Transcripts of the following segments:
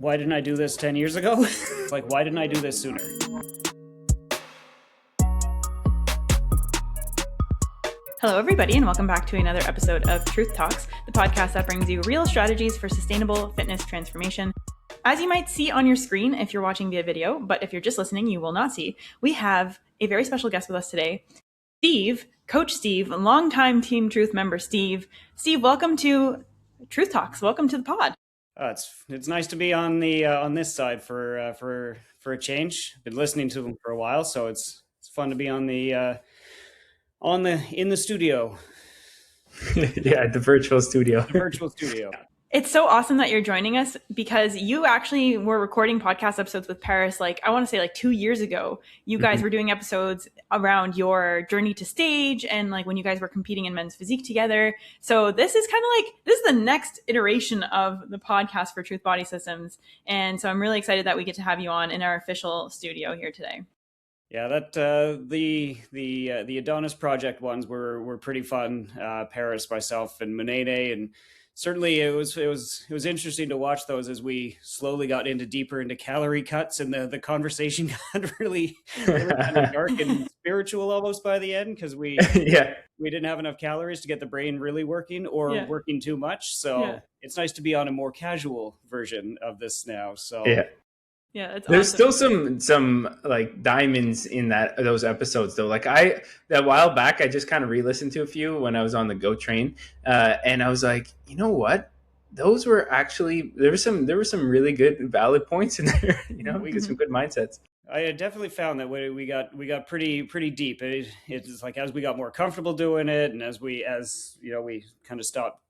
Why didn't I do this 10 years ago? Like, why didn't I do this sooner? Hello, everybody, and welcome back to another episode of Truth Talks, the podcast that brings you real strategies for sustainable fitness transformation. As you might see on your screen if you're watching via video, but if you're just listening, you will not see, we have a very special guest with us today, Steve, Coach Steve, longtime Team Truth member Steve. Steve, welcome to Truth Talks. Welcome to the pod. It's nice to be on the on this side for a change. Been listening to them for a while, so it's fun to be on the in the studio. Yeah, the virtual studio. The virtual studio. It's so awesome that you're joining us because you actually were recording podcast episodes with Paris, I want to say 2 years ago. You guys were doing episodes around your journey to stage and when you guys were competing in men's physique together. So this is kind of this is the next iteration of the podcast for Truth Body Systems. And so I'm really excited that we get to have you on in our official studio here today. Yeah, that the Adonis Project ones were pretty fun. Paris, myself, and Munene, and certainly it was interesting to watch those as we slowly got deeper into calorie cuts, and the conversation got really kind of dark and spiritual almost by the end, because we didn't have enough calories to get the brain really working, or working too much. So it's nice to be on a more casual version of this now. So yeah, it's there's awesome. Still some diamonds in those episodes though. That while back I just kind of re-listened to a few when I was on the GO train, and I was like, you know what? Those were actually there were some really good valid points in there. We get some good mindsets. I definitely found that we got pretty deep. It's as we got more comfortable doing it, and as we kind of stopped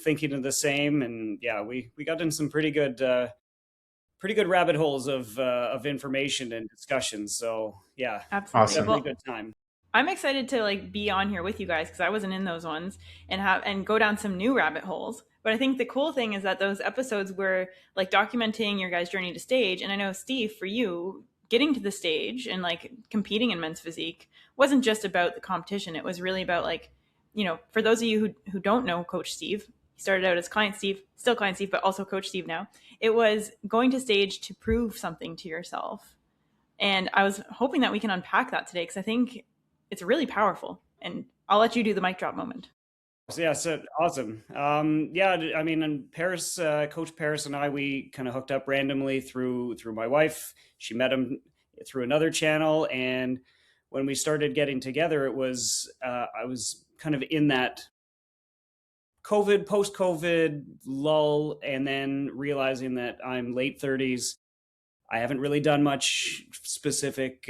thinking of the same, and we got in some pretty good rabbit holes of information and discussions. So Absolutely. Awesome. Definitely good time. I'm excited to be on here with you guys because I wasn't in those ones and go down some new rabbit holes. But I think the cool thing is that those episodes were documenting your guys' journey to stage. And I know, Steve, for you, getting to the stage and competing in men's physique wasn't just about the competition. It was really about for those of you who don't know Coach Steve, he started out as Client Steve, still Client Steve, but also Coach Steve now. It was going to stage to prove something to yourself. And I was hoping that we can unpack that today because I think it's really powerful. And I'll let you do the mic drop moment. Yeah, so awesome. And Paris, Coach Paris and I, we kind of hooked up randomly through my wife. She met him through another channel. And when we started getting together, it was, I was kind of in that post-COVID lull, and then realizing that I'm late 30s. I haven't really done much specific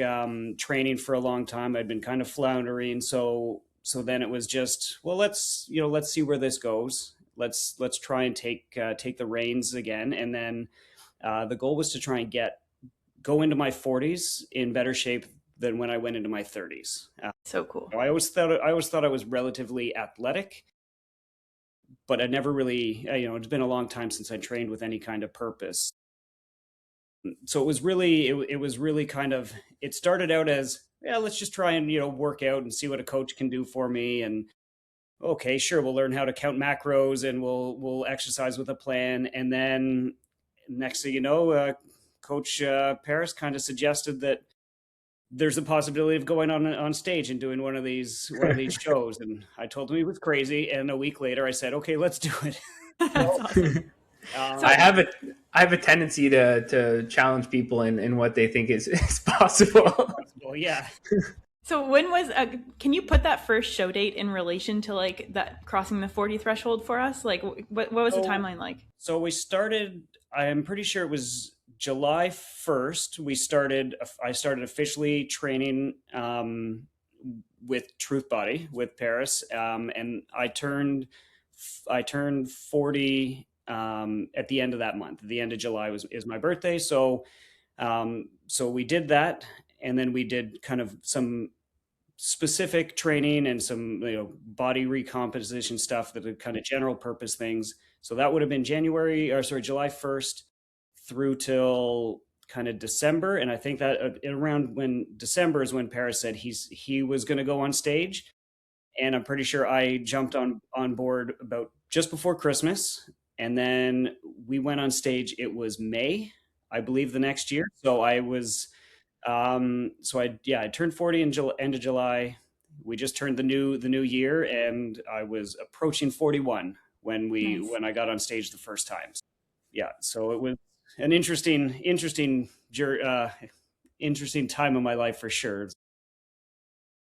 training for a long time. I'd been kind of floundering. So then it was just, well, let's see where this goes. Let's try and take the reins again. And then the goal was to try and go into my 40s in better shape than when I went into my 30s. So cool. I always thought I was relatively athletic, but I never really, it's been a long time since I trained with any kind of purpose. So it was really kind of, it started out as, let's just try and, work out and see what a coach can do for me. And okay, sure, we'll learn how to count macros and we'll exercise with a plan. And then next thing you know, Coach Paris kind of suggested that there's a possibility of going on stage and doing one of these shows. And I told him he was crazy. And a week later I said, okay, let's do it. That's awesome. I have a tendency to challenge people in what they think is possible. Yeah. So when was can you put that first show date in relation to that crossing the 40 threshold for us? What was the timeline like? So we started, I'm pretty sure it was July 1st. I started officially training with Truth Body with Paris, and I turned 40 at the end of that month. The end of July is my birthday. So we did that, and then we did kind of some specific training and some body recomposition stuff, that are kind of general purpose things. So that would have been July 1st through till kind of December. And I think that around when December is when Paris said he was going to go on stage. And I'm pretty sure I jumped on board about just before Christmas. And then we went on stage. It was May, I believe, the next year. So I was, so I yeah, I turned 40 in end of July. We just turned the new year, and I was approaching 41 Nice. when I got on stage the first time. Yeah, so it was an interesting time of my life for sure.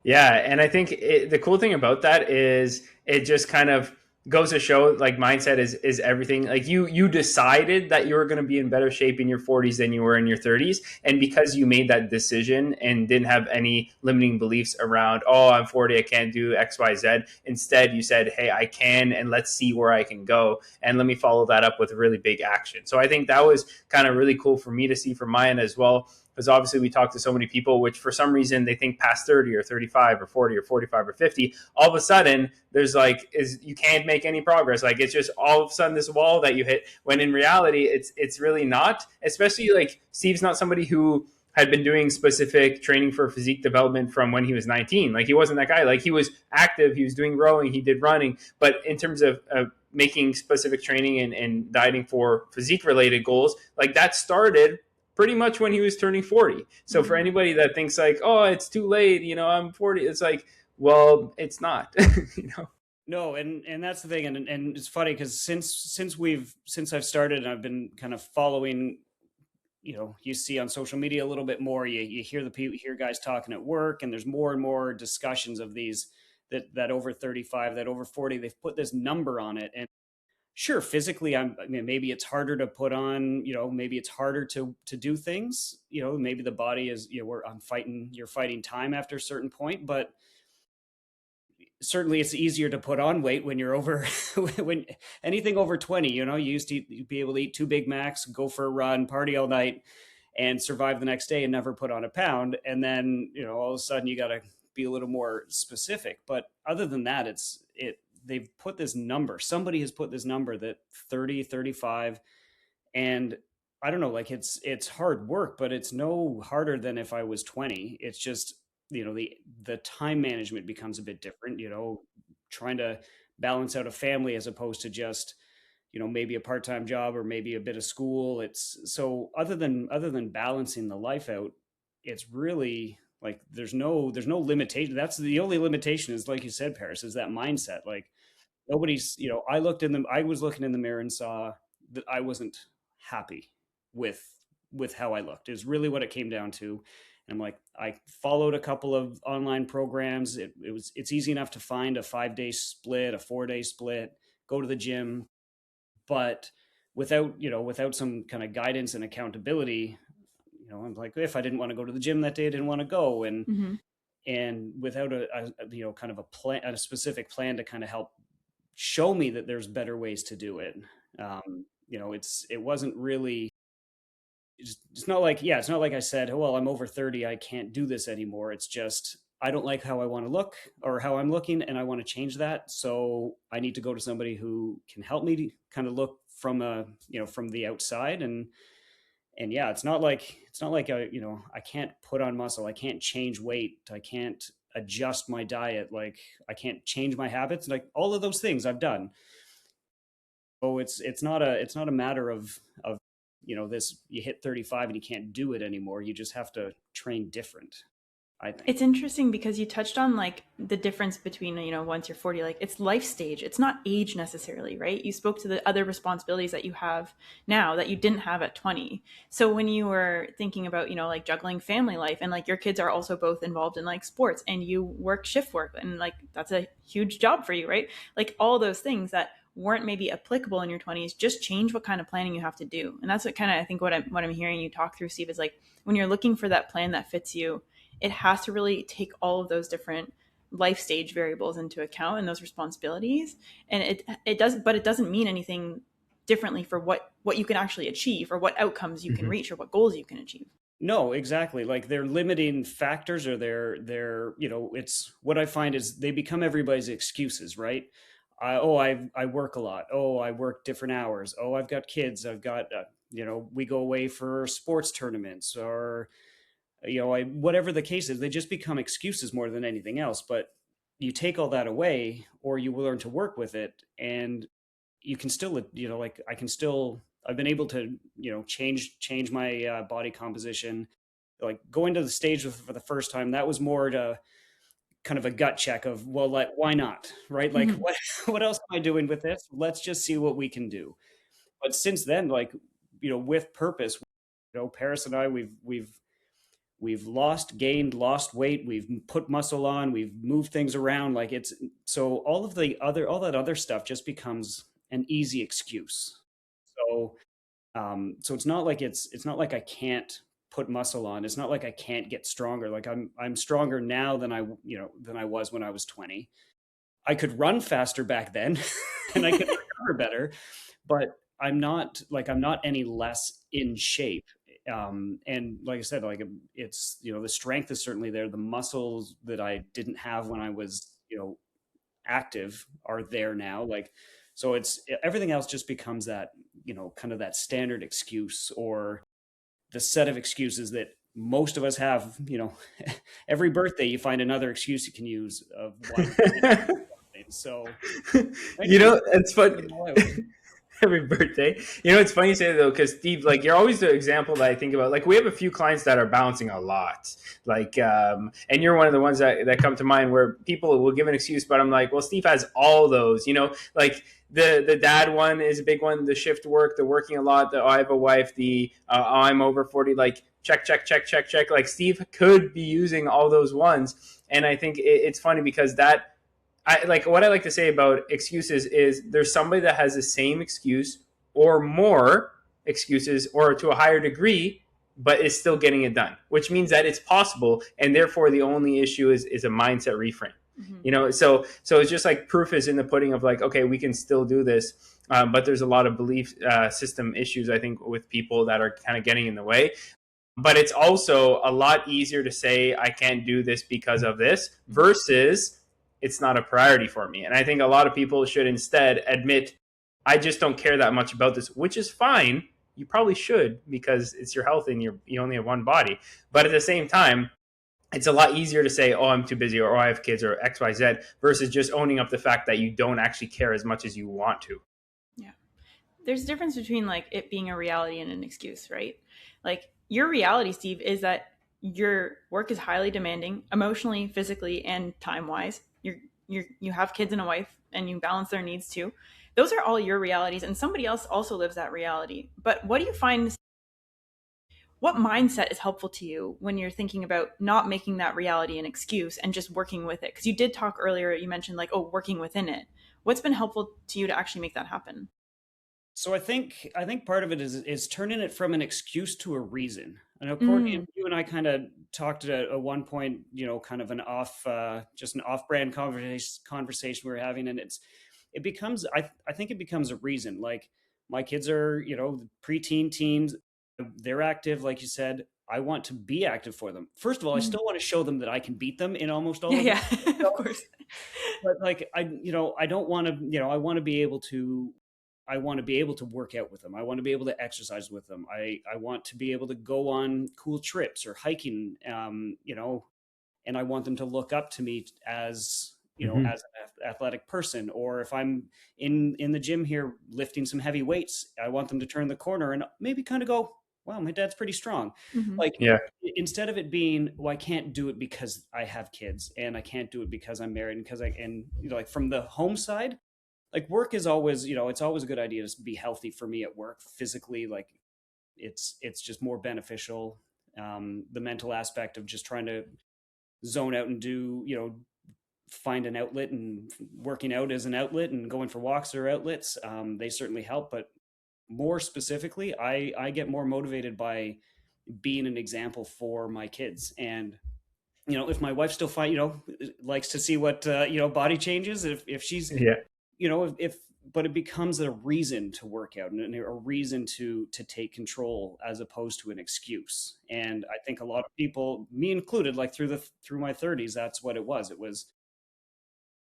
Yeah, and I think the cool thing about that is it just kind of goes to show like mindset is everything. Like you decided that you were going to be in better shape in your 40s than you were in your 30s, and because you made that decision and didn't have any limiting beliefs around, oh, I'm 40, I can't do XYZ. Instead, you said, hey, I can, and let's see where I can go, and let me follow that up with a really big action. So I think that was kind of really cool for me to see from my end as well, because obviously we talk to so many people which for some reason they think past 30 or 35 or 40 or 45 or 50, all of a sudden there's like is you can't make any progress. Like it's just all of a sudden this wall that you hit, when in reality it's really not. Especially like Steve's not somebody who had been doing specific training for physique development from when he was 19. Like he wasn't that guy. Like he was active, he was doing rowing, he did running, but in terms of making specific training and dieting for physique related goals, like that started pretty much when he was turning 40. So for Mm-hmm. anybody that thinks like, oh, it's too late, I'm 40, it's like, well, it's not. you know. No, and that's the thing, and it's funny because since I've started and I've been kind of following, you see on social media a little bit more. You hear hear guys talking at work, and there's more and more discussions of these that over 35, that over 40, they've put this number on it. And sure, physically, I mean, maybe it's harder to put on, maybe it's harder to do things. Maybe the body is, you're fighting time after a certain point, but certainly it's easier to put on weight when you're over when anything over 20. You used to be able to eat 2 Big Macs, go for a run, party all night, and survive the next day and never put on a pound. And then all of a sudden you got to be a little more specific. But other than that, they've put this number, somebody has put this number that 30, 35, and I don't know, like it's hard work, but it's no harder than if I was 20. It's just, the time management becomes a bit different, trying to balance out a family as opposed to just, maybe a part-time job or maybe a bit of school. It's so other than balancing the life out, it's really like there's no limitation. That's the only limitation, is like you said, Paris, is that mindset. Like nobody's, I was looking in the mirror and saw that I wasn't happy with how I looked, is really what it came down to. And I'm like, I followed a couple of online programs. It's easy enough to find a 5-day split, a 4-day split, go to the gym, but without some kind of guidance and accountability, I'm like, if I didn't want to go to the gym that day, I didn't want to go. And Mm-hmm. without kind of a plan, a specific plan to kind of help show me that there's better ways to do it. It wasn't really, it's not like, yeah, it's not like I said, oh, well, I'm over 30, I can't do this anymore. It's just, I don't like how I want to look or how I'm looking, and I want to change that. So I need to go to somebody who can help me to kind of look from the outside. And yeah, it's not like I can't put on muscle, I can't change weight, I can't adjust my diet, like I can't change my habits, like all of those things I've done. So it's not a matter of this, you hit 35 and you can't do it anymore. You just have to train different, I think. It's interesting because you touched on like the difference between, once you're 40, like it's life stage. It's not age necessarily, right? You spoke to the other responsibilities that you have now that you didn't have at 20. So when you were thinking about, like juggling family life, and like your kids are also both involved in like sports, and you work shift work, and like that's a huge job for you, right? Like all those things that weren't maybe applicable in your 20s, just change what kind of planning you have to do. And that's what kind of, I think, what I'm hearing you talk through, Steve, is like when you're looking for that plan that fits you, it has to really take all of those different life stage variables into account and those responsibilities. And it does, but it doesn't mean anything differently for what you can actually achieve, or what outcomes you can Mm-hmm. reach, or what goals you can achieve. No, exactly. Like they're limiting factors, or they're it's what I find is they become everybody's excuses, right? I work a lot. Oh, I work different hours. Oh, I've got kids. I've got we go away for sports tournaments, or whatever the case is. They just become excuses more than anything else. But you take all that away, or you will learn to work with it, and you can still, like I can still, I've been able to, change my body composition. Like going to the stage for the first time, that was more to kind of a gut check of, well, like, why not? Right? Like, Mhm. what else am I doing with this? Let's just see what we can do. But since then, like, with purpose, Paris and I, we've lost, gained, lost weight, we've put muscle on, we've moved things around. Like it's so all that other stuff just becomes an easy excuse. So so it's not like I can't put muscle on. It's not like I can't get stronger. Like I'm stronger now than than I was when I was 20. I could run faster back then and I could recover better, but I'm not any less in shape. And like I said, like it's, the strength is certainly there. The muscles that I didn't have when I was, active are there now. Like, so it's everything else just becomes that, kind of that standard excuse, or the set of excuses that most of us have, every birthday you find another excuse you can use of why you can't do something. So I You just know, it's fun. get it all out. Every birthday. You know, it's funny you say that though, because Steve, like you're always the example that I think about. Like we have a few clients that are bouncing a lot. Like, and you're one of the ones that come to mind where people will give an excuse, but I'm like, well, Steve has all those. You know, like the dad one is a big one. The shift work, the working a lot. The I have a wife. The I'm over 40. Like check, check, check, check, check. Like Steve could be using all those ones, and I think it's funny because that I like what I like to say about excuses is there's somebody that has the same excuse or more excuses or to a higher degree, but is still getting it done, which means that it's possible, and therefore the only issue is a mindset reframe. Mhm. You know, so it's just like proof is in the pudding of like, okay, we can still do this, but there's a lot of belief system issues I think with people that are kind of getting in the way. But it's also a lot easier to say I can't do this because of this versus it's not a priority for me. And I think a lot of people should instead admit I just don't care that much about this, which is fine. You probably should because it's your health and you only have one body. But at the same time, it's a lot easier to say, oh, I'm too busy or oh, I have kids or XYZ versus just owning up the fact that you don't actually care as much as you want to. Yeah. There's a difference between like it being a reality and an excuse, right? Like your reality, Steve, is that your work is highly demanding emotionally, physically, and time-wise. You have kids and a wife and you balance their needs too. Those are all your realities, and somebody else also lives that reality. But what do you find, what mindset is helpful to you when you're thinking about not making that reality an excuse and just working with it? Because you did talk earlier, you mentioned like, oh, working within it. What's been helpful to you to actually make that happen? So I think part of it is turning it from an excuse to a reason. I know Courtney, Mm. you and I kind of talked at one point, kind of an just an off-brand conversation we were having, and it becomes, I think it becomes a reason. Like my kids are, preteen teens, they're active, like you said. I want to be active for them. First of all, I Mhm. still want to show them that I can beat them in almost all Yeah, of it. yeah, of course. But like I don't want to, I want to be able to, work out with them. I want to be able to exercise with them. I want to be able to go on cool trips or hiking, and I want them to look up to me as, Mm-hmm. as an athletic person. Or if I'm in the gym here lifting some heavy weights, I want them to turn the corner and maybe kind of go, wow, my dad's pretty strong. Hmm. Like Yeah. instead of it being, well, I can't do it because I have kids, and I can't do it because I'm married, and like from the home side, like work is always, it's always a good idea to be healthy for me at work physically. Like it's just more beneficial. The mental aspect of just trying to zone out and do, find an outlet, and working out as an outlet and going for walks or outlets, they certainly help. But more specifically, I get more motivated by being an example for my kids. And if my wife still likes to see what body changes, if she's, Yeah. if but it becomes a reason to work out and a reason to take control as opposed to an excuse. And I think a lot of people, me included, like through my 30s, that's what it was. It was,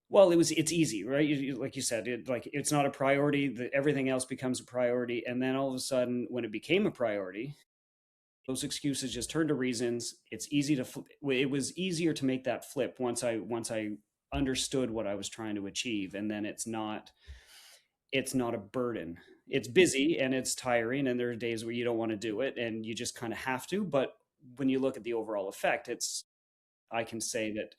well, it's easy, right? Like you said, it's not a priority, that everything else becomes a priority. And then all of a sudden, when it became a priority, those excuses just turned to reasons. It's easy to it was easier to make that flip once I understood what I was trying to achieve. And then it's not, it's not a burden. It's busy and it's tiring, and there are days where you don't want to do it and you just kind of have to. But when you look at the overall effect, I can say that,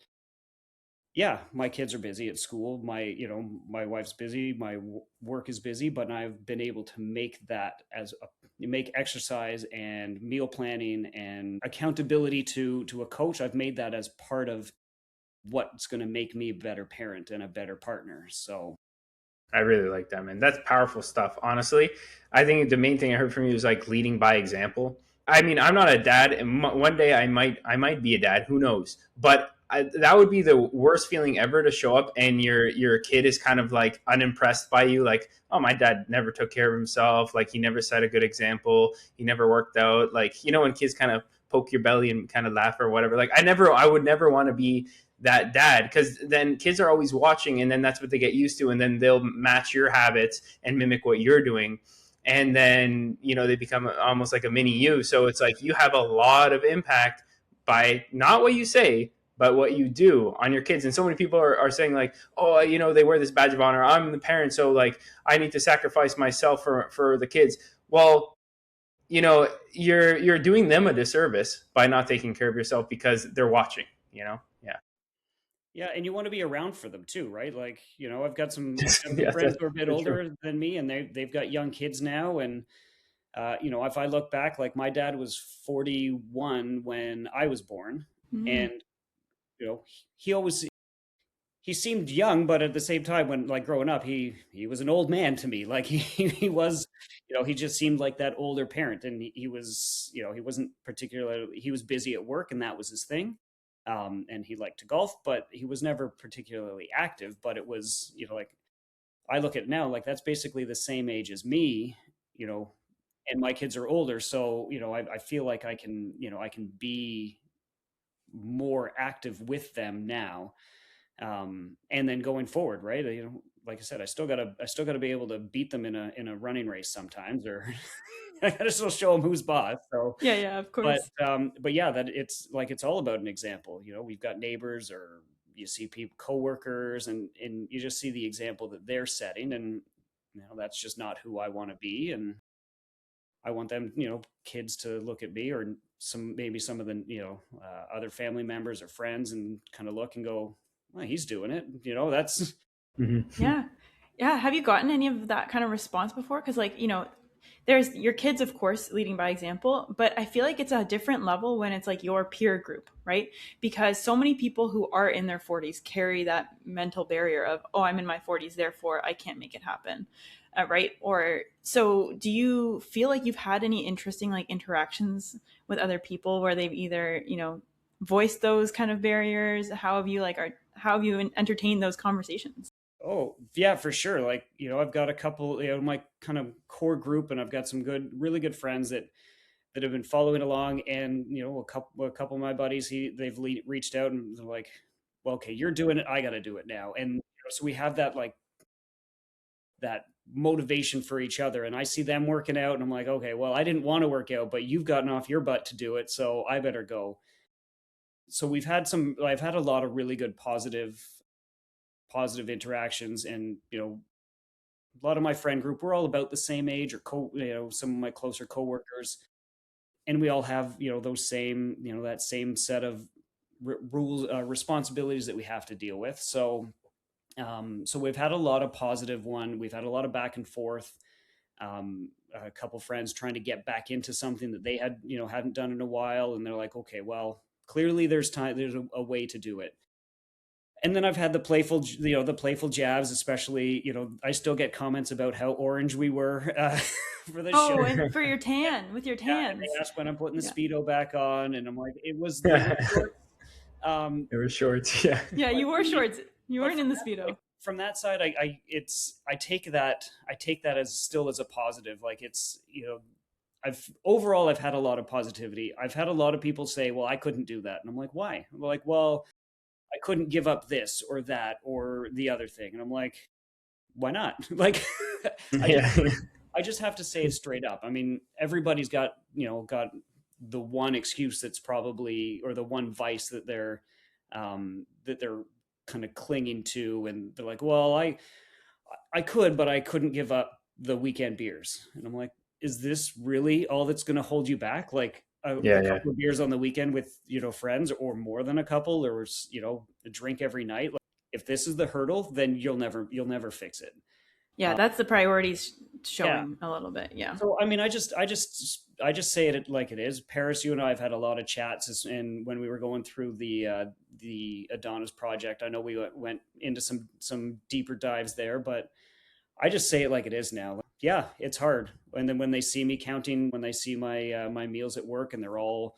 yeah, my kids are busy at school. My wife's busy. My work is busy, but I've been able to make that make exercise and meal planning and accountability to a coach. I've made that as part of what's going to make me a better parent and a better partner. So I really like that, man. That's powerful stuff. Honestly, I think the main thing I heard from you is like leading by example. I mean, I'm not a dad, and one day I might be a dad. Who knows? But that would be the worst feeling ever, to show up and your kid is kind of like unimpressed by you. Like, oh, my dad never took care of himself. Like, he never set a good example. He never worked out. Like, when kids kind of poke your belly and kind of laugh or whatever. Like, I would never want to be that dad, because then kids are always watching, and then that's what they get used to, and then they'll match your habits and mimic what you're doing, and then they become almost like a mini you. So it's like you have a lot of impact by not what you say but what you do on your kids. And so many people are saying like, oh, they wear this badge of honor, I'm the parent, so like I need to sacrifice myself for the kids. Well, you're doing them a disservice by not taking care of yourself, because they're watching. Yeah. yeah, and you want to be around for them too, right? Like, I've got some Yeah, friends who are a bit that's true. older than me, and they've got young kids now. And if I look back, like my dad was 41 when I was born, Mm. and you know, he always he seemed young, but at the same time, when like growing up, he was an old man to me. Like he was, he just seemed like that older parent, and he was, he wasn't particularly, he was busy at work, and that was his thing. And he liked to golf, but he was never particularly active. But it was, like I look at it now, like that's basically the same age as me, you know, and my kids are older, so I feel like I can be more active with them now, and then going forward, right? Like I said, I still gotta be able to beat them in a running race sometimes, or I gotta still show them who's boss. So, Yeah, yeah, of but course. but yeah, that it's all about an example. We've got neighbors, or you see people, coworkers, and you just see the example that they're setting, and that's just not who I want to be. And I want them, kids to look at me, or maybe some of the, other family members or friends, and kind of look and go, well, he's doing it. That's Mm-hmm. Yeah. Yeah. Have you gotten any of that kind of response before? Because, like, there's your kids, of course, leading by example, but I feel like it's a different level when it's like your peer group, right? Because so many people who are in their 40s carry that mental barrier of, oh, I'm in my 40s, therefore I can't make it happen. Right. Or so do you feel like you've had any interesting like interactions with other people where they've either, voiced those kind of barriers? How have you entertained those conversations? oh yeah, for sure. Like, I've got a couple, my kind of core group, and I've got some really good friends that have been following along, and a couple of my buddies, they've reached out, and they're like, well, okay, you're doing it, I got to do it now. And so we have that, like, that motivation for each other, and I see them working out, and I'm like, okay, well, I didn't want to work out, but you've gotten off your butt to do it, so I better go. So I've had a lot of really good positive interactions, and a lot of my friend group, we're all about the same age, or some of my closer coworkers, and we all have those same that same set of rules, responsibilities that we have to deal with. So we've had a lot of we've had a lot of back and forth. A couple friends trying to get back into something that they hadn't done in a while, and they're like, okay, well, clearly there's a way to do it. And then I've had the playful jabs, especially, I still get comments about how orange we were, for the show. Oh, and for your tan, with your Yeah, and they tans. asked when I'm putting the Yeah. Speedo back on, and I'm like, they were short. Um, They were shorts. Yeah. Yeah, but you wore shorts. You but weren't in the Speedo. from that side, I take that as still as a positive. Like, it's, I've had a lot of positivity. I've had a lot of people say, well, I couldn't do that, and I'm like, why? I'm like, well, I couldn't give up this or that or the other thing, and I'm like, why not? Like, I just Yeah. I just have to say it straight up. I mean, everybody's got the one excuse that's probably, or the one vice that they're kind of clinging to, and they're like, well, I could, but I couldn't give up the weekend beers. And I'm like, is this really all that's going to hold you back? Like a Yeah, yeah. couple of beers on the weekend with, friends, or more than a couple, or, a drink every night. Like, if this is the hurdle, then you'll never fix it. Yeah, Uh, that's the priorities yeah. showing a little bit. Yeah. So, I mean, I just say it like it is. Paris, you and I have had a lot of chats, and when we were going through the Adonis project, I know we went into some deeper dives there, but I just say it like it is now. Yeah, it's hard. And then when they see me counting, when they see my meals at work, and they're all,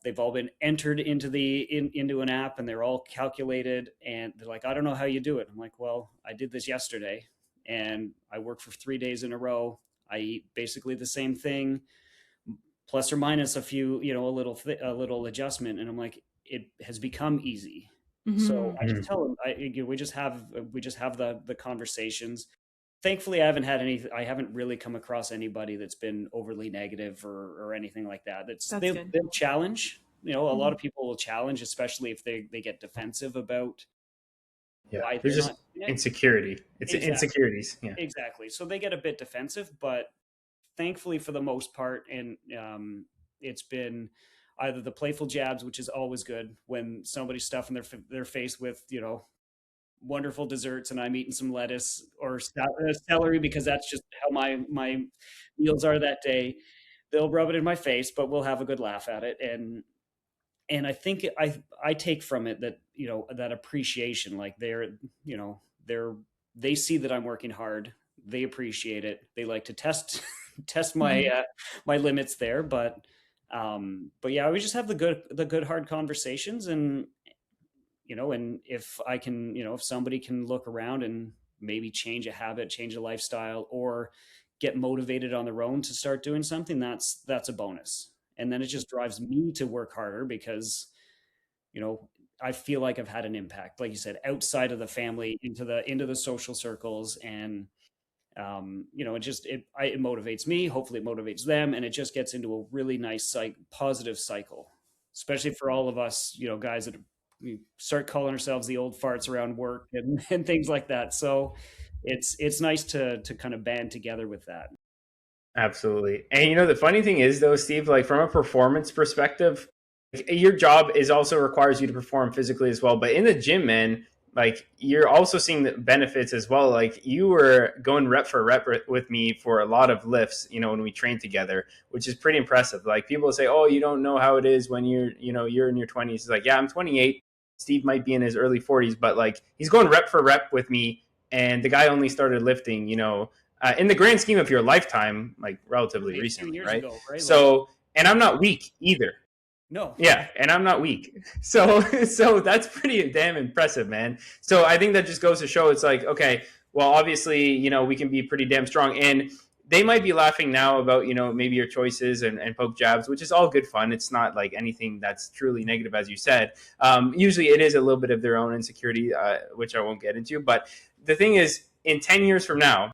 they've all been entered into an app, and they're all calculated, and they're like, I don't know how you do it. I'm like, well, I did this yesterday, and I work for 3 days in a row. I eat basically the same thing, plus or minus a few, a little adjustment, and I'm like, it has become easy. So I just Mhm. tell them, we just have the conversations. Thankfully, I haven't really come across anybody that's been overly negative, or anything like that. That's good. They'll challenge. A lot Mhm. of people will challenge, especially if they get defensive about Yeah, why there's they're just not doing it. insecurity. It's Exactly. insecurities. Yeah, Exactly. So they get a bit defensive, but thankfully, for the most part, and it's been either the playful jabs, which is always good when somebody's stuffing their face with, wonderful desserts, and I'm eating some lettuce or celery, because that's just how my meals are that day. They'll rub it in my face, but we'll have a good laugh at it. And I think I take from it that, that appreciation, like they see that I'm working hard. They appreciate it. They like to test my Mhm. my limits there, but yeah, we just have the good hard conversations. And if I can, if somebody can look around and maybe change a habit, change a lifestyle, or get motivated on their own to start doing something, that's a bonus. And then it just drives me to work harder, because, you know, I feel like I've had an impact, like you said, outside of the family, into the social circles. And it motivates me. Hopefully it motivates them, and it just gets into a really nice positive cycle, especially for all of us, guys that we start calling ourselves the old farts around work, and, and things like that. So it's nice to kind of band together with that. absolutely. And the funny thing is, though, Steve, like from a performance perspective, your job is also requires you to perform physically as well. But in the gym, man, like you're also seeing the benefits as well. Like you were going rep for rep with me for a lot of lifts, when we trained together, which is pretty impressive. Like people say, "Oh, you don't know how it is when you're in your 20s." It's like, yeah, I'm 28. Steve might be in his early 40s, but like he's going rep for rep with me, and the guy only started lifting, in the grand scheme of your lifetime, like relatively Right, a few recently, years right? ago, right? Like, So, and I'm not weak either. no. Yeah, and I'm not weak. So that's pretty damn impressive, man. So I think that just goes to show it's like, okay, well, obviously, we can be pretty damn strong. And they might be laughing now about, maybe your choices and poke jabs, which is all good fun. It's not like anything that's truly negative, as you said. Usually it is a little bit of their own insecurity, which I won't get into. But the thing is, in 10 years from now,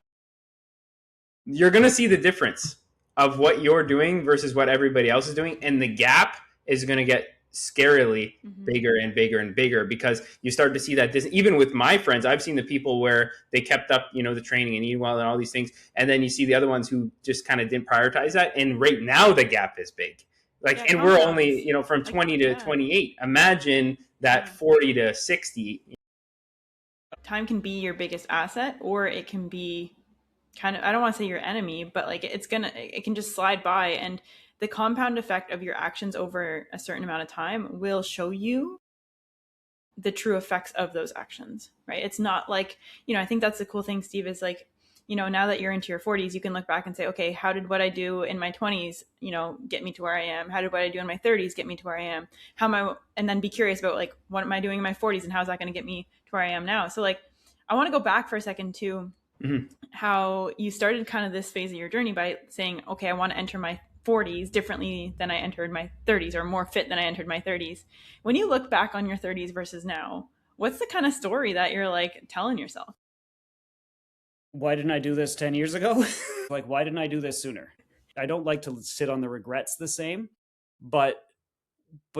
you're going to see the difference of what you're doing versus what everybody else is doing. And the gap is going to get scarily Mhm. bigger and bigger and bigger, because you start to see that this, even with my friends, I've seen the people where they kept up, the training and eating well and all these things. And then you see the other ones who just kind of didn't prioritize that. And right now the gap is big. Yeah, Like, it and we're only, compounds. from Like, 20 to yeah. 28. Imagine that Yeah. 40 to 60. Time can be your biggest asset, or it can be kind of, I don't want to say your enemy, but like it can just slide by, and the compound effect of your actions over a certain amount of time will show you the true effects of those actions, right? It's not like, I think that's the cool thing, Steve, is like, now that you're into your 40s, you can look back and say, okay, how did what I do in my 20s, get me to where I am? How did what I do in my 30s get me to where I am? How am I, and then be curious about like, what am I doing in my 40s, and how's that going to get me to where I am now? So like, I want to go back for a second to Mhm. how you started kind of this phase of your journey by saying, okay, I want to enter my 40s differently than I entered my 30s, or more fit than I entered my 30s. When you look back on your 30s versus now, what's the kind of story that you're like telling yourself? Why didn't I do this 10 years ago? Like, why didn't I do this sooner? I don't like to sit on the regrets the same, but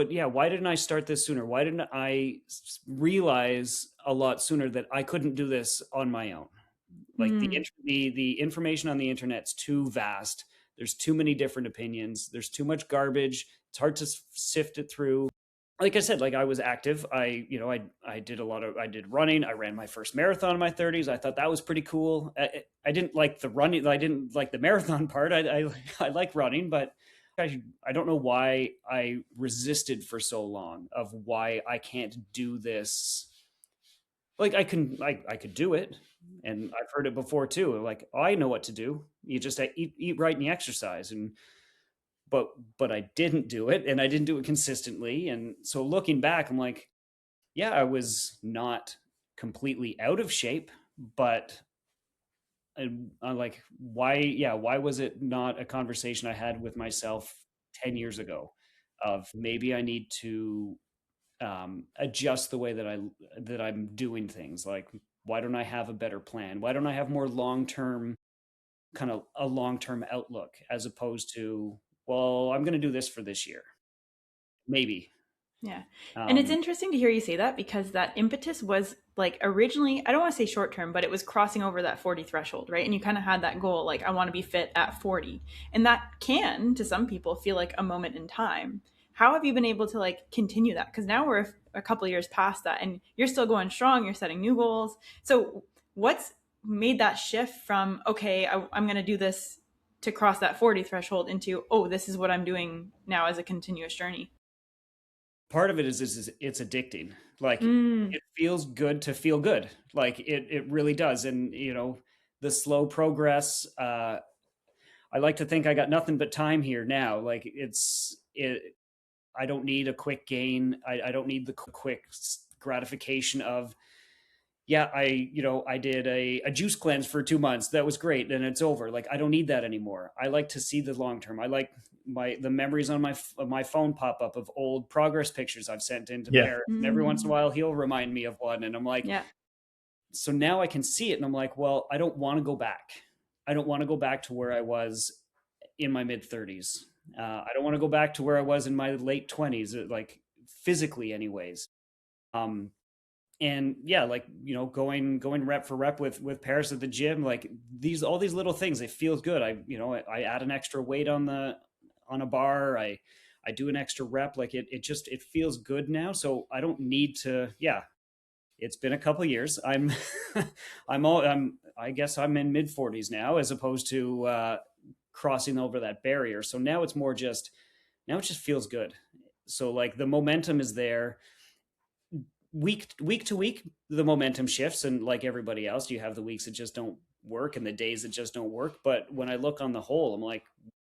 yeah, why didn't I start this sooner? Why didn't I realize a lot sooner that I couldn't do this on my own? Like Mm. the information on the internet's too vast. There's too many different opinions. There's too much garbage. It's hard to sift it through. Like I said, like I was active. I did I did running. I ran my first marathon in my 30s. I thought that was pretty cool. I didn't like the running. I didn't like the marathon part. I like running, but I don't know why I resisted for so long of why I can't do this. Like I could do it, and I've heard it before too. Like, oh, I know what to do. You just eat right and you exercise. And but I didn't do it, and I didn't do it consistently. And so looking back, I'm like, yeah, I was not completely out of shape, but I'm like, why? Yeah, why was it not a conversation I had with myself 10 years ago? Of maybe I need to adjust the way that I'm doing things. Like, why don't I have a better plan? Why don't I have more long term, kind of a long term outlook, as opposed to, well, I'm going to do this for this year, maybe. Yeah. And it's Um, interesting to hear you say that because that impetus was like originally, I don't want to say short term, but it was crossing over that 40 threshold, right? And you kind of had that goal, like, I want to be fit at 40. And that can, to some people, feel like a moment in time. How have you been able to like continue that? Because now we're a couple of years past that and you're still going strong, you're setting new goals. So, what's made that shift from, okay, I'm going to do this to cross that 40 threshold into, oh, this is what I'm doing now as a continuous journey? Part of it is it's addicting. Like, Mm. it feels good to feel good. Like it really does. And the slow progress. I like to think I got nothing but time here now. Like it. I don't need a quick gain. I don't need the quick gratification of, yeah, I did a juice cleanse for 2 months. That was great. And it's over. Like, I don't need that anymore. I like to see the long term. I like the memories on my phone pop up of old progress pictures I've sent into Yeah. Paris. And every once in a Mm. while he'll remind me of one. And I'm like, Yeah. so now I can see it. And I'm like, well, I don't want to go back. I don't want to go back to where I was in my mid 30s. I don't want to go back to where I was in my late 20s, like physically anyways. Um, and yeah, like going rep for rep with Paris at the gym, like all these little things, it feels good. I add an extra weight on a bar. I do an extra rep. Like it feels good now. So I don't need to. Yeah, it's been a couple of years. I guess I'm in mid 40s now, as opposed to crossing over that barrier. So now now it just feels good. So like the momentum is there. Week to week, the momentum shifts, and like everybody else, you have the weeks that just don't work and the days that just don't work. But when I look on the whole, I'm like,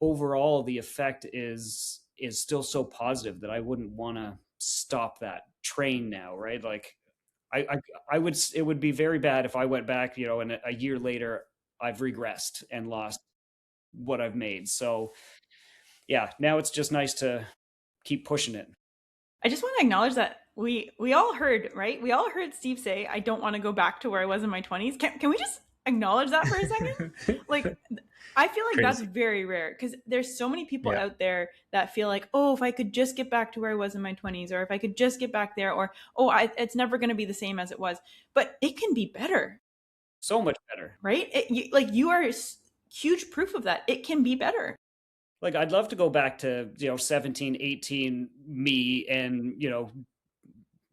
overall, the effect is still so positive that I wouldn't want to stop that train now, right? Like, I, I I would, it would be very bad if I went back, and a year later I've regressed and lost what I've made. So yeah, now it's just nice to keep pushing it. I just want to acknowledge that we all heard, right? We all heard Steve say, "I don't want to go back to where I was in my 20s." Can we just acknowledge that for a second? Like, I feel like that's Crazy. very rare because there's so many people Yeah. out there that feel like, "Oh, if I could just get back to where I was in my 20s, or if I could just get back there, or oh, it's never going to be the same as it was." But it can be better, So much better. right? Like you are huge proof of that. It can be better. Like, I'd love to go back to 17, 18 me, and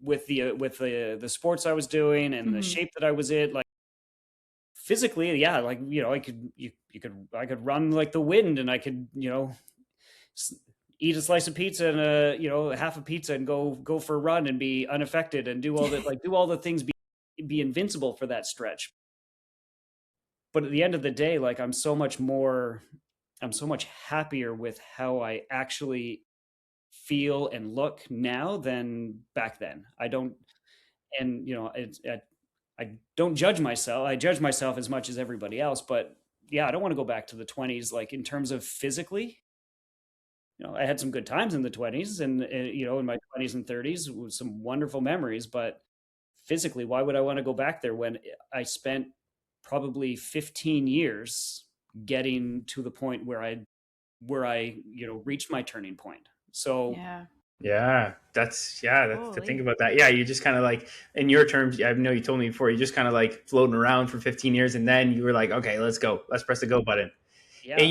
with the sports I was doing and the Mm-hmm. shape that I was in, like physically, yeah, like I could run like the wind, and I could eat a slice of pizza and half a pizza and go for a run and be unaffected and do all the things, be invincible for that stretch. But at the end of the day, like I'm so much happier with how I actually feel and look now than back then. I don't, and I don't judge myself. I judge myself as much as everybody else, but yeah, I don't want to go back to the 20s. Like, in terms of physically, I had some good times in the 20s, and in my 20s and 30s with some wonderful memories. But physically, why would I want to go back there when I spent probably 15 years getting to the point where I reached my turning point? So Yeah. That's to think Holy. about that. Yeah, you just kind of like, in your terms, I know you told me before, you just kind of like floating around for 15 years, and then you were like, okay, let's go, let's press the go button. And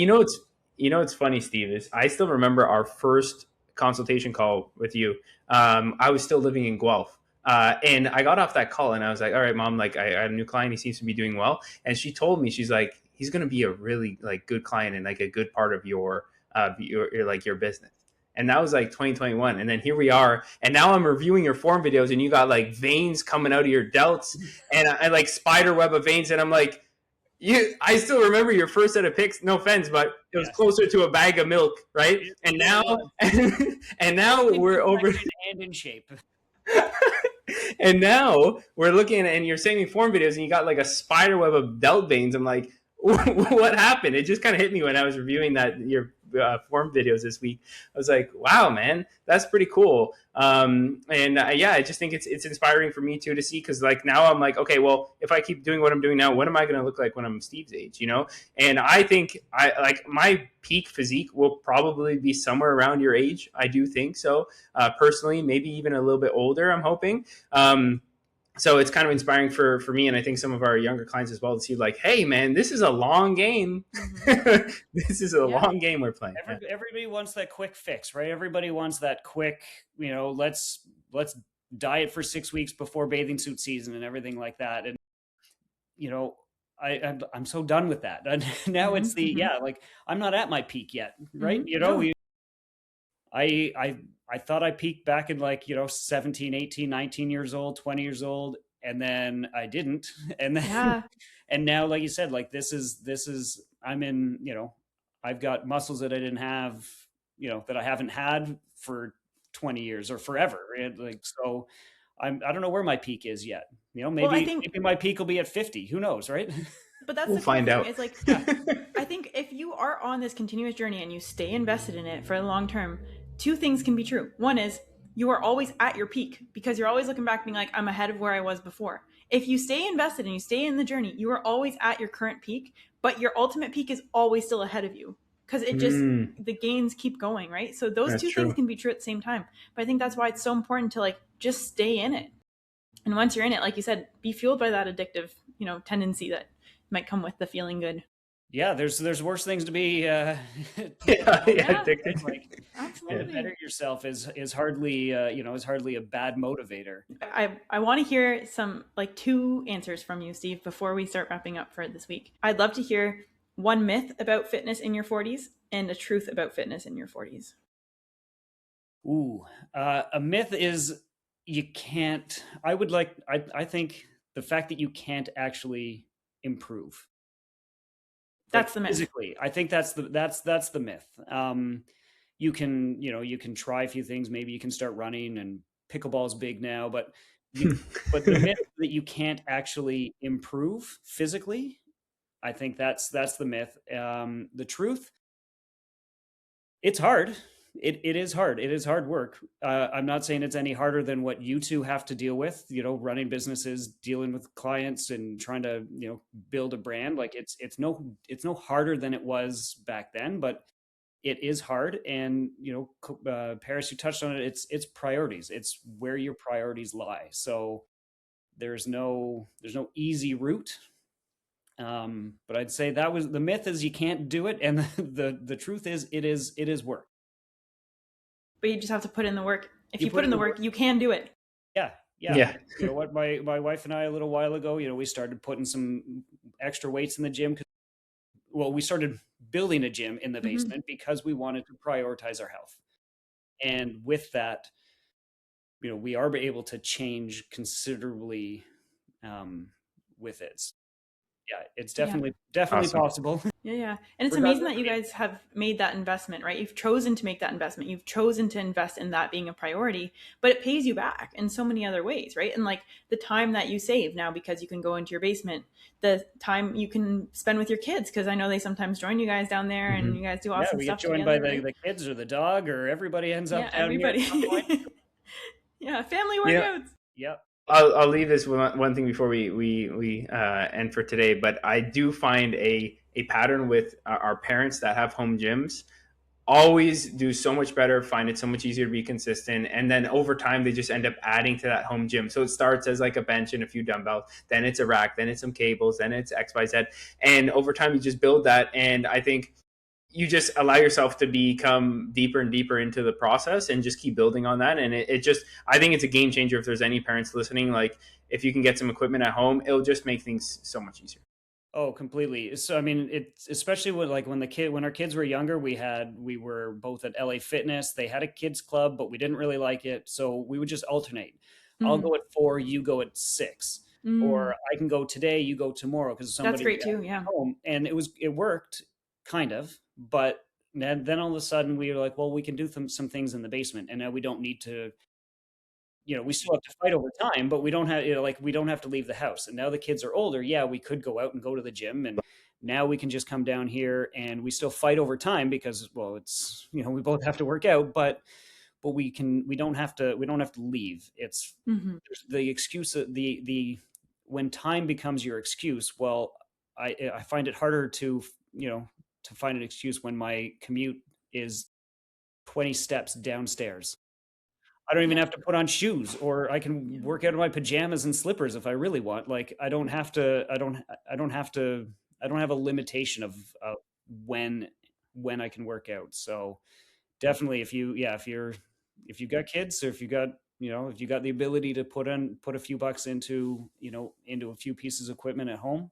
Yeah. it's funny, Steve, is I still remember our first consultation call with you. I was still living in Guelph. And I got off that call and I was like, all right, mom, like I have a new client. He seems to be doing well. And she told me, she's like, he's going to be a really like good client and like a good part of your business. And that was like 2021. And then here we are. And now I'm reviewing your form videos and you got like veins coming out of your delts and I like spider web of veins. And I'm like, I still remember your first set of picks. No offense, but it was Yes. closer to a bag of milk, right? And It now, was. and now we're over, And in shape. and now we're looking and you're sending form videos, and you got like a spider web of delt veins. I'm like, what happened? It just kind of hit me when I was reviewing your form videos this week. I was like, wow, man, that's pretty cool. And yeah, I just think it's inspiring for me too to see, because like now I'm like, okay, well, if I keep doing what I'm doing now, what am I going to look like when I'm Steve's age, you know? And I think I like my peak physique will probably be somewhere around your age. I do think so. Personally, maybe even a little bit older, I'm hoping. So it's kind of inspiring for me, and I think some of our younger clients as well, to see like, hey man, this is a long game. Mm-hmm. This is a long game we're playing. Everybody wants that quick fix, right? Everybody wants that quick, let's diet for 6 weeks before bathing suit season and everything like that. And I'm so done with that. And now it's like I'm not at my peak yet, right? No. I thought I peaked back in 17, 18, 19 years old, 20 years old, and then I didn't. And then Yeah. and now, like you said, like this is I'm in, I've got muscles that I didn't have, that I haven't had for 20 years or forever. And like, so I don't know where my peak is yet. Maybe my peak will be at 50. Who knows, right? But that's we'll the cool find thing. out. It's like, I think if you are on this continuous journey and you stay invested in it for the long term, two things can be true. One is you are always at your peak because you're always looking back being like, I'm ahead of where I was before. If you stay invested and you stay in the journey, you are always at your current peak, but your ultimate peak is always still ahead of you because the gains keep going, right? So those two things can be true at the same time. But I think that's why it's so important to like just stay in it. And once you're in it, like you said, be fueled by that addictive, tendency that might come with the feeling good. Yeah, there's worse things to be addicted. Like, absolutely. better yourself is hardly is hardly a bad motivator. I want to hear some like two answers from you, Steve, before we start wrapping up for this week. I'd love to hear one myth about fitness in your 40s and a truth about fitness in your 40s. Ooh, a myth is you can't. I think the fact that you can't actually improve. That's the myth. Physically, I think that's the myth. You can try a few things. Maybe you can start running, and pickleball's big now, but but the myth that you can't actually improve physically, I think that's the myth. The truth, it's hard. It is hard. It is hard work. I'm not saying it's any harder than what you two have to deal with, running businesses, dealing with clients and trying to, build a brand. Like it's no harder than it was back then, but it is hard. And, Paris, you touched on it. It's priorities. It's where your priorities lie. So there's no easy route. But I'd say that was the myth is you can't do it. And the truth is it is work. But you just have to put in the work. If you put in the work, you can do it. Yeah. You know what? My wife and I, a little while ago, we started putting some extra weights in the gym. We started building a gym in the basement because we wanted to prioritize our health. And with that, we are able to change considerably with it. Yeah, it's definitely Awesome. possible. Yeah. And it's amazing that you guys have made that investment, right? You've chosen to make that investment. You've chosen to invest in that being a priority, but it pays you back in so many other ways, right? And like the time that you save now because you can go into your basement, the time you can spend with your kids, because I know they sometimes join you guys down there and you guys do awesome we stuff get joined together, by the kids or the dog or everybody ends up down everybody. Here. Yeah, family workouts. Yep. I'll leave this one thing before we end for today, but I do find a pattern with our parents that have home gyms. always do so much better, find it so much easier to be consistent. And then over time, they just end up adding to that home gym. So it starts as like a bench and a few dumbbells, then it's a rack, then it's some cables, then it's XYZ. And over time, you just build that. And I think you just allow yourself to become deeper and deeper into the process and just keep building on that. And it just, I think it's a game changer if there's any parents listening. Like, if you can get some equipment at home, it'll just make things so much easier. Oh, completely. So I mean, it's especially when our kids were younger, we were both at LA Fitness. They had a kids club, but we didn't really like it, so we would just alternate. I'll Mm. go at 4, you go at 6, or Mm. I can go today, you go tomorrow because That's somebody great got too. Yeah. home, and it worked kind of, but then all of a sudden we were like, well, we can do some things in the basement, and now we don't need to, we still have to fight over time, but we don't have, like we don't have to leave the house. And now the kids are older. Yeah, we could go out and go to the gym, and now we can just come down here, and we still fight over time because, well, it's, we both have to work out, but we don't have to leave. It's Mm-hmm. there's the excuse, the when time becomes your excuse. Well, I find it harder to find an excuse when my commute is 20 steps downstairs. I don't even Yeah. have to put on shoes, or I can work out in my pajamas and slippers if I really want. Like, I don't have to. I don't have to. I don't have a limitation of when when I can work out. So definitely, if you got kids, or if you got the ability to put a few bucks into a few pieces of equipment at home,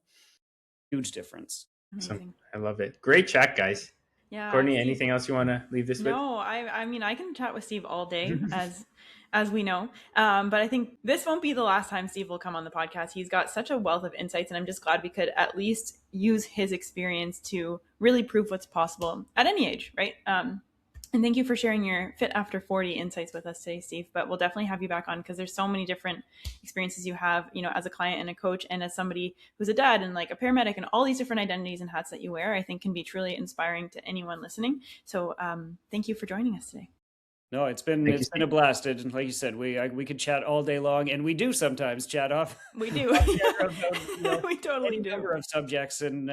huge difference. Awesome. Amazing. I love it. Great chat, guys. Yeah, Courtney, Steve. anything else you want to leave this with? No, I mean, I can chat with Steve all day, as we know. But I think this won't be the last time Steve will come on the podcast. He's got such a wealth of insights, and I'm just glad we could at least use his experience to really prove what's possible at any age, right? And thank you for sharing your Fit After 40 insights with us today, Steve. But we'll definitely have you back on because there's so many different experiences you have, as a client and a coach, and as somebody who's a dad and like a paramedic, and all these different identities and hats that you wear, I think can be truly inspiring to anyone listening. So thank you for joining us today. No, it's been a blast. And like you said, we could chat all day long, and we do sometimes chat off. We do. We totally any do. number of subjects, and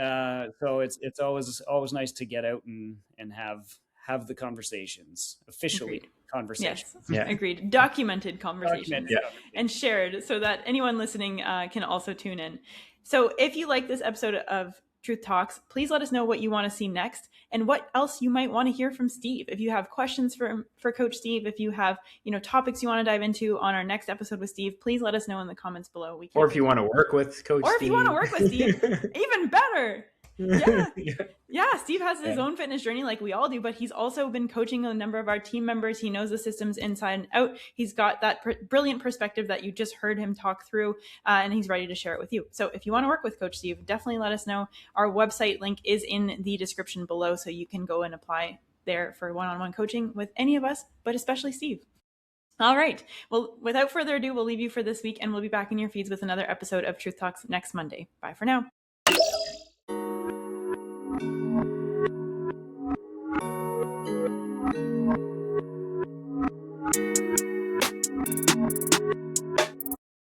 so it's always nice to get out and have the conversations, officially. Agreed. Conversations. Yes, Yeah. Agreed. Documented conversations. Documented. And shared so that anyone listening can also tune in. So if you like this episode of Truth Talks, please let us know what you want to see next and what else you might want to hear from Steve. If you have questions for Coach Steve, if you have topics you want to dive into on our next episode with Steve, please let us know in the comments below. Or if you want to work with Coach or if Steve. you want to work with Steve, even better. Yeah. Yeah. Yeah, Steve has his own fitness journey like we all do, but he's also been coaching a number of our team members. He knows the systems inside and out. He's got that brilliant perspective that you just heard him talk through, and he's ready to share it with you. So if you want to work with Coach Steve, definitely let us know. Our website link is in the description below, so you can go and apply there for one-on-one coaching with any of us, but especially Steve. All right. Well, without further ado, we'll leave you for this week, and we'll be back in your feeds with another episode of Truth Talks next Monday. Bye for now.